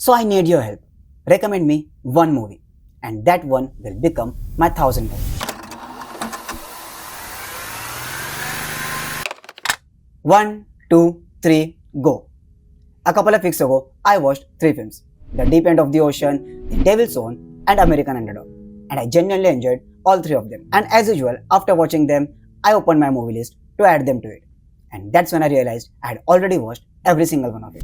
So I need your help. Recommend me one movie, and that one will become my 1000th movie. 1, 2, 3, go. A couple of weeks ago, I watched three films: The Deep End of the Ocean, The Devil's Own, and American Underdog. And I genuinely enjoyed all three of them. And as usual, after watching them, I opened my movie list to add them to it. And that's when I realized I had already watched every single one of it.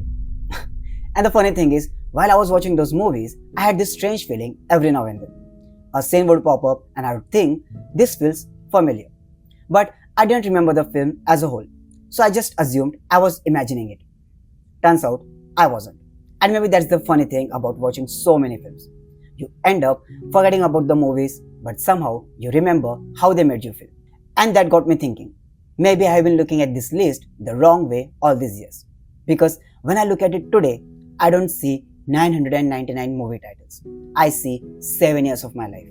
And the funny thing is, while I was watching those movies, I had this strange feeling every now and then. A scene would pop up and I would think, this feels familiar. But I didn't remember the film as a whole. So I just assumed I was imagining it. Turns out, I wasn't. And maybe that's the funny thing about watching so many films. You end up forgetting about the movies, but somehow you remember how they made you feel. And that got me thinking, maybe I have been looking at this list the wrong way all these years. Because when I look at it today, I don't see 999 movie titles. I see 7 years of my life.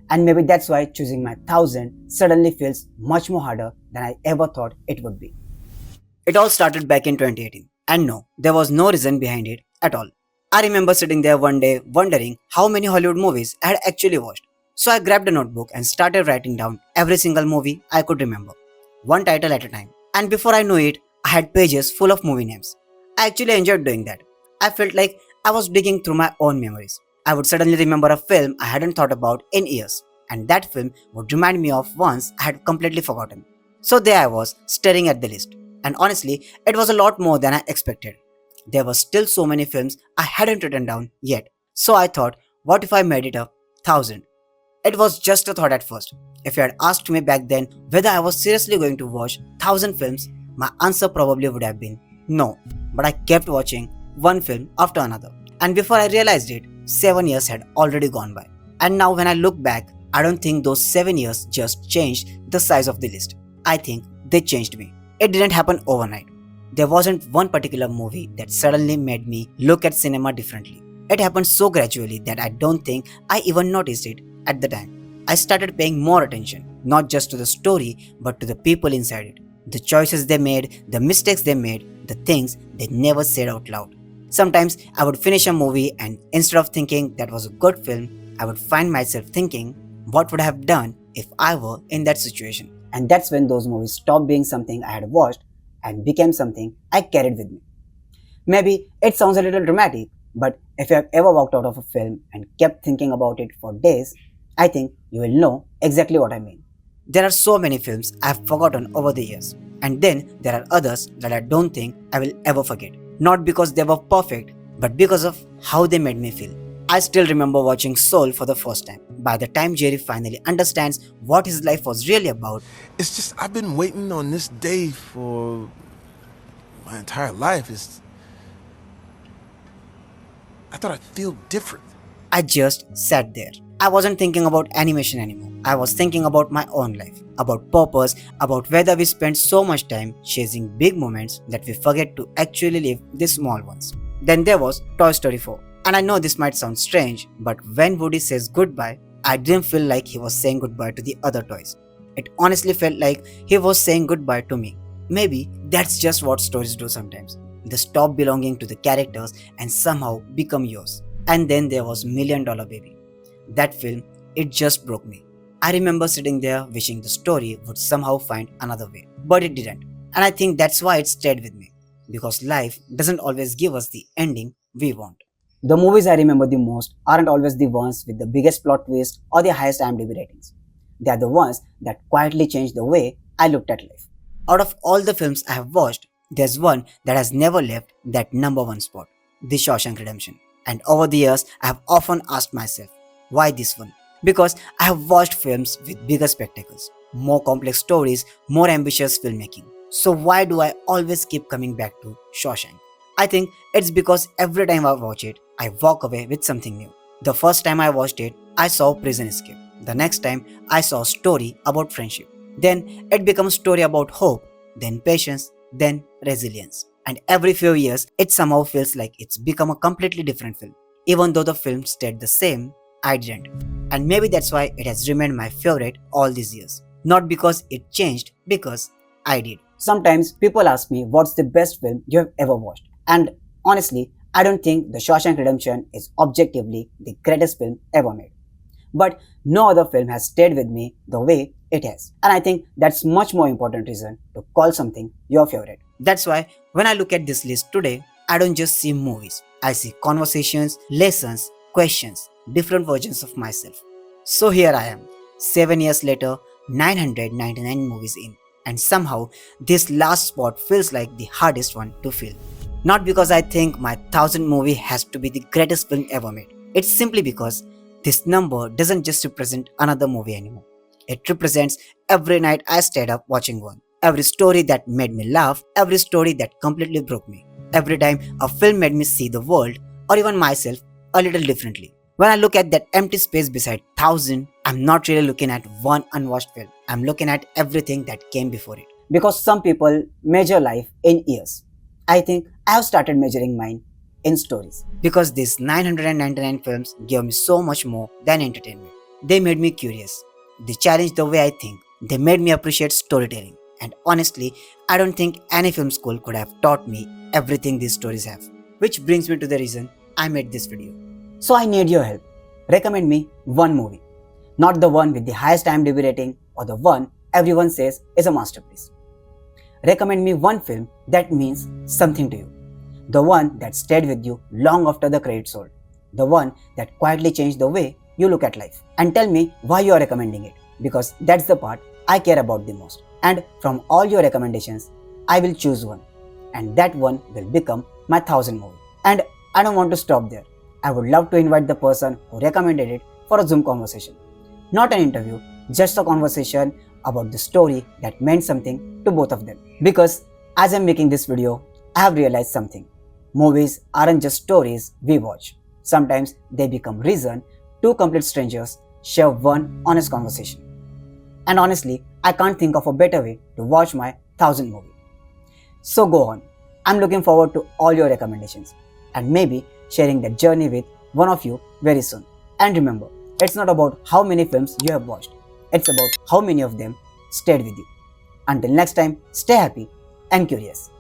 And maybe that's why choosing my 1000 suddenly feels much more harder than I ever thought it would be. It all started back in 2018. And no, there was no reason behind it at all. I remember sitting there one day wondering how many Hollywood movies I had actually watched. So I grabbed a notebook and started writing down every single movie I could remember, one title at a time. And before I knew it, I had pages full of movie names. I actually enjoyed doing that. I felt like I was digging through my own memories. I would suddenly remember a film I hadn't thought about in years, and that film would remind me of ones I had completely forgotten. So there I was, staring at the list. And honestly, it was a lot more than I expected. There were still so many films I hadn't written down yet. So I thought, what if I made it 1000? It was just a thought at first. If you had asked me back then whether I was seriously going to watch 1000 films, my answer probably would have been no. But I kept watching one film after another. And before I realized it, 7 years had already gone by. And now when I look back, I don't think those 7 years just changed the size of the list. I think they changed me. It didn't happen overnight. There wasn't one particular movie that suddenly made me look at cinema differently. It happened so gradually that I don't think I even noticed it at the time. I started paying more attention, not just to the story, but to the people inside it. The choices they made, the mistakes they made, the things they never said out loud. Sometimes I would finish a movie and instead of thinking that was a good film, I would find myself thinking, what would I have done if I were in that situation? And that's when those movies stopped being something I had watched and became something I carried with me. Maybe it sounds a little dramatic, but if you have ever walked out of a film and kept thinking about it for days, I think you will know exactly what I mean. There are so many films I have forgotten over the years, and then there are others that I don't think I will ever forget. Not because they were perfect, but because of how they made me feel. I still remember watching Soul for the first time. By the time Jerry finally understands what his life was really about, It's just, I've been waiting on this day for my entire life. I thought I'd feel different. I just sat there. I wasn't thinking about animation anymore. I was thinking about my own life, about purpose, about whether we spend so much time chasing big moments that we forget to actually live the small ones. Then there was Toy Story 4. And I know this might sound strange, but when Woody says goodbye, I didn't feel like he was saying goodbye to the other toys. It honestly felt like he was saying goodbye to me. Maybe that's just what stories do sometimes. They stop belonging to the characters and somehow become yours. And then there was Million Dollar Baby. That film, it just broke me. I remember sitting there wishing the story would somehow find another way. But it didn't. And I think that's why it stayed with me. Because life doesn't always give us the ending we want. The movies I remember the most aren't always the ones with the biggest plot twist or the highest IMDb ratings. They are the ones that quietly changed the way I looked at life. Out of all the films I have watched, there's one that has never left that number one spot, The Shawshank Redemption. And over the years, I have often asked myself, why this one? Because I have watched films with bigger spectacles, more complex stories, more ambitious filmmaking. So why do I always keep coming back to Shawshank? I think it's because every time I watch it, I walk away with something new. The first time I watched it, I saw Prison Escape. The next time, I saw a story about friendship. Then it becomes a story about hope, then patience, then resilience. And every few years, it somehow feels like it's become a completely different film. Even though the film stayed the same, I didn't. And maybe that's why it has remained my favorite all these years. Not because it changed, because I did. Sometimes people ask me what's the best film you have ever watched. And honestly, I don't think The Shawshank Redemption is objectively the greatest film ever made. But no other film has stayed with me the way it has. And I think that's much more important reason to call something your favorite. That's why when I look at this list today, I don't just see movies. I see conversations, lessons, questions, different versions of myself. So here I am, 7 years later, 999 movies in, and somehow this last spot feels like the hardest one to fill. Not because I think my 1000 movie has to be the greatest film ever made. It's simply because this number doesn't just represent another movie anymore. It represents every night I stayed up watching one. Every story that made me laugh, every story that completely broke me. Every time a film made me see the world, or even myself, a little differently. When I look at that empty space beside 1000, I'm not really looking at one unwatched film. I'm looking at everything that came before it. Because some people measure life in years. I think I have started measuring mine in stories. Because these 999 films gave me so much more than entertainment. They made me curious. They challenged the way I think. They made me appreciate storytelling. And honestly, I don't think any film school could have taught me everything these stories have. Which brings me to the reason I made this video. So I need your help. Recommend me one movie. Not the one with the highest IMDb rating or the one everyone says is a masterpiece. Recommend me one film that means something to you. The one that stayed with you long after the credits rolled. The one that quietly changed the way you look at life. And tell me why you are recommending it, because that's the part I care about the most. And from all your recommendations, I will choose one. And that one will become my 1000 movie. And I don't want to stop there. I would love to invite the person who recommended it for a Zoom conversation. Not an interview, just a conversation about the story that meant something to both of them. Because as I'm making this video, I have realized something. Movies aren't just stories we watch. Sometimes they become reason two complete strangers share one honest conversation. And honestly, I can't think of a better way to watch my 1000 movie. So go on. I'm looking forward to all your recommendations and maybe sharing that journey with one of you very soon. And remember, it's not about how many films you have watched. It's about how many of them stayed with you. Until next time, stay happy and curious.